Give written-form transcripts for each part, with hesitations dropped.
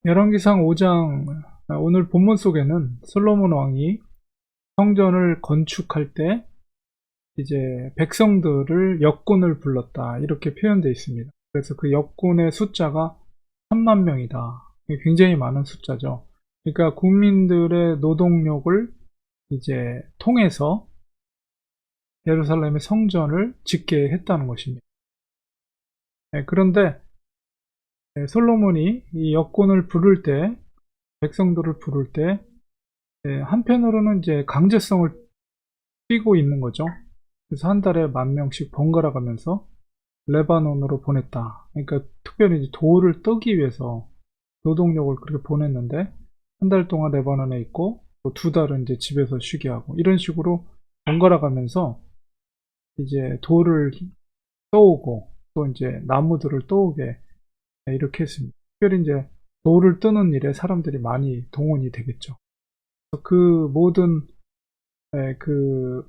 열왕기상 5장 오늘 본문 속에는 솔로몬 왕이 성전을 건축할 때 이제 백성들을 역군을 불렀다 이렇게 표현되어 있습니다. 그래서 그 역군의 숫자가 3만 명이다. 굉장히 많은 숫자죠. 그러니까 국민들의 노동력을 이제 통해서 예루살렘의 성전을 짓게 했다는 것입니다. 그런데 솔로몬이 이 역군을 부를 때, 백성들을 부를 때 한편으로는 이제 강제성을 띠고 있는 거죠. 그래서 한 달에 10,000명씩 번갈아 가면서 레바논으로 보냈다. 그러니까 특별히 이제 돌을 뜨기 위해서 노동력을 그렇게 보냈는데 한 달 동안 레바논에 있고 또 2달은 이제 집에서 쉬게 하고 이런 식으로 번갈아 가면서 이제 돌을 떠오고 또 이제 나무들을 떠오게 이렇게 했습니다. 특별히 이제 돌을 뜨는 일에 사람들이 많이 동원이 되겠죠. 그 모든 그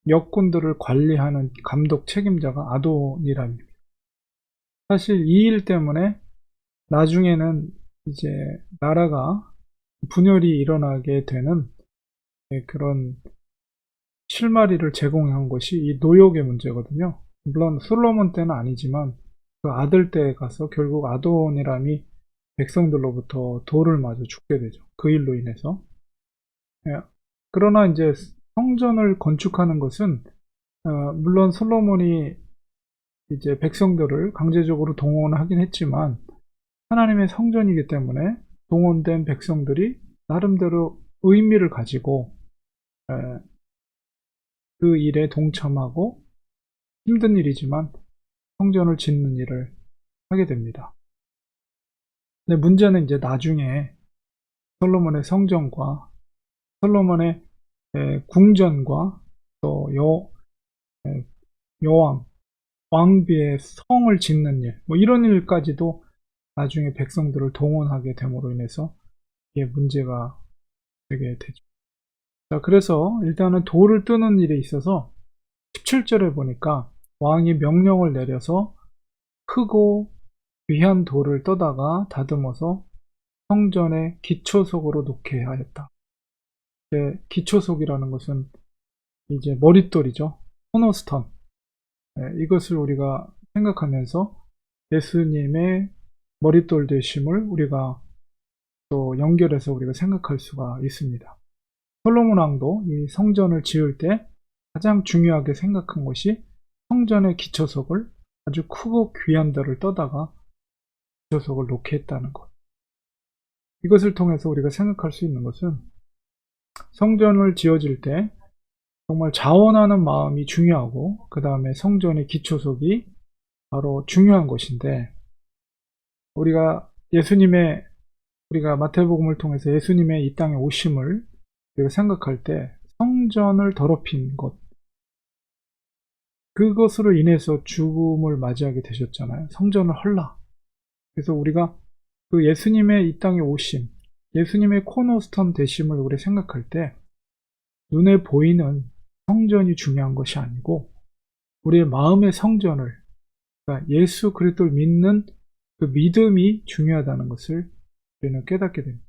역군들을 관리하는 감독 책임자가 아도니람입니다. 사실 이 일 때문에 나중에는 이제 나라가 분열이 일어나게 되는 그런 실마리를 제공한 것이 이 노역의 문제거든요. 물론 솔로몬 때는 아니지만 그 아들 때에 가서 결국 아도니람이 백성들로부터 돌을 맞아 죽게 되죠. 그 일로 인해서. 예, 그러나 이제 성전을 건축하는 것은 물론 솔로몬이 이제 백성들을 강제적으로 동원하긴 했지만 하나님의 성전이기 때문에 동원된 백성들이 나름대로 의미를 가지고 그 일에 동참하고 힘든 일이지만 성전을 짓는 일을 하게 됩니다. 근데 문제는 이제 나중에 솔로몬의 성전과 솔로몬의 궁전과 또 여왕, 왕비의 성을 짓는 일, 뭐 이런 일까지도 나중에 백성들을 동원하게 됨으로 인해서 이게 문제가 되게 되죠. 자, 그래서 일단은 돌을 뜨는 일에 있어서 17절에 보니까 왕이 명령을 내려서 크고 귀한 돌을 떠다가 다듬어서 성전의 기초석으로 놓게 하였다. 기초석이라는 것은 이제 머릿돌이죠. 코너스턴. 이것을 우리가 생각하면서 예수님의 머릿돌 되심을 우리가 또 연결해서 우리가 생각할 수가 있습니다. 솔로몬 왕도 이 성전을 지을 때 가장 중요하게 생각한 것이 성전의 기초석을 아주 크고 귀한 데를 떠다가 기초석을 놓게 했다는 것. 이것을 통해서 우리가 생각할 수 있는 것은 성전을 지어질 때 정말 자원하는 마음이 중요하고 그 다음에 성전의 기초석이 바로 중요한 것인데 우리가 마태복음을 통해서 예수님의 이 땅에 오심을 우리가 생각할 때 성전을 더럽힌 것, 그것으로 인해서 죽음을 맞이하게 되셨잖아요. 성전을 헐라. 그래서 우리가 그 예수님의 이 땅에 오심, 예수님의 코너스톤 되심을 우리 생각할 때 눈에 보이는 성전이 중요한 것이 아니고 우리의 마음의 성전을, 그러니까 예수 그리스도를 믿는 그 믿음이 중요하다는 것을 우리는 깨닫게 됩니다.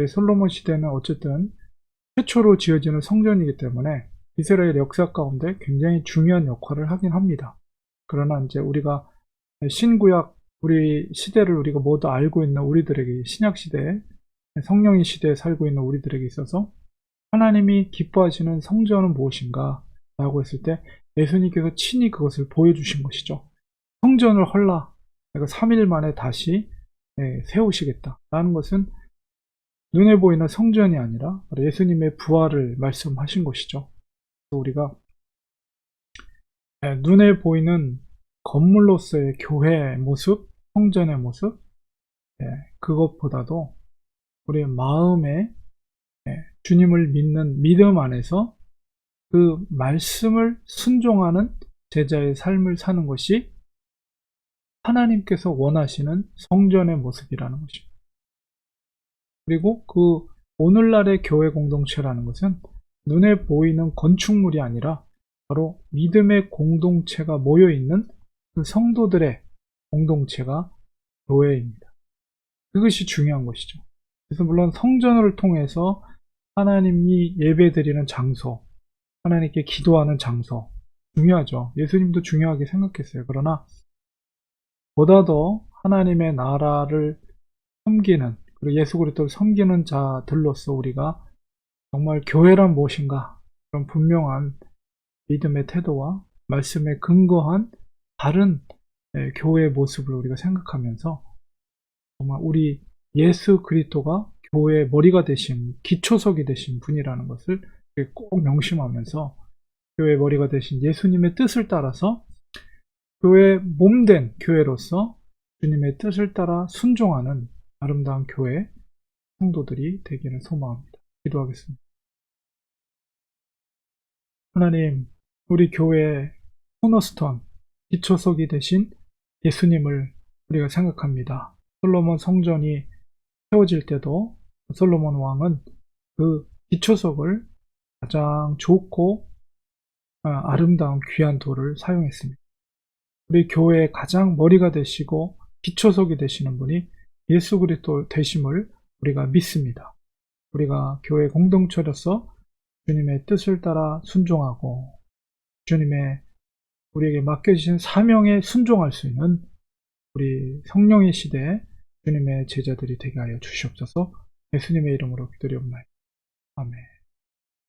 솔로몬 시대는 어쨌든 최초로 지어지는 성전이기 때문에 이스라엘 역사 가운데 굉장히 중요한 역할을 하긴 합니다. 그러나 이제 우리가 신구약 우리 시대를 우리가 모두 알고 있는 우리들에게 신약 시대에 성령의 시대에 살고 있는 우리들에게 있어서 하나님이 기뻐하시는 성전은 무엇인가 라고 했을 때 예수님께서 친히 그것을 보여주신 것이죠. 성전을 헐라 내가 3일 만에 다시 세우시겠다 라는 것은 눈에 보이는 성전이 아니라 예수님의 부활을 말씀하신 것이죠. 우리가 눈에 보이는 건물로서의 교회의 모습, 성전의 모습, 그것보다도 우리의 마음에 주님을 믿는 믿음 안에서 그 말씀을 순종하는 제자의 삶을 사는 것이 하나님께서 원하시는 성전의 모습이라는 것입니다. 그리고 그 오늘날의 교회 공동체라는 것은 눈에 보이는 건축물이 아니라 바로 믿음의 공동체가 모여있는 그 성도들의 공동체가 교회입니다. 그것이 중요한 것이죠. 그래서 물론 성전을 통해서 하나님이 예배드리는 장소, 하나님께 기도하는 장소 중요하죠. 예수님도 중요하게 생각했어요. 그러나 보다 더 하나님의 나라를 섬기는, 그리고 예수 그리스도를 섬기는 자들로서 우리가 정말 교회란 무엇인가, 그런 분명한 믿음의 태도와 말씀에 근거한 다른 교회의 모습을 우리가 생각하면서 정말 우리 예수 그리스도가 교회의 머리가 되신, 기초석이 되신 분이라는 것을 꼭 명심하면서 교회의 머리가 되신 예수님의 뜻을 따라서 교회의 몸된 교회로서 주님의 뜻을 따라 순종하는 아름다운 교회 성도들이 되기를 소망합니다. 기도하겠습니다. 하나님, 우리 교회의 코너스톤, 기초석이 되신 예수님을 우리가 생각합니다. 솔로몬 성전이 세워질 때도 솔로몬 왕은 그 기초석을 가장 좋고 아름다운 귀한 돌을 사용했습니다. 우리 교회의 가장 머리가 되시고 기초석이 되시는 분이 예수 그리스도 되심을 우리가 믿습니다. 우리가 교회 공동체로서 주님의 뜻을 따라 순종하고 주님의 우리에게 맡겨주신 사명에 순종할 수 있는 우리 성령의 시대에 주님의 제자들이 되게 하여 주시옵소서. 예수님의 이름으로 기도리옵나이다. 아멘.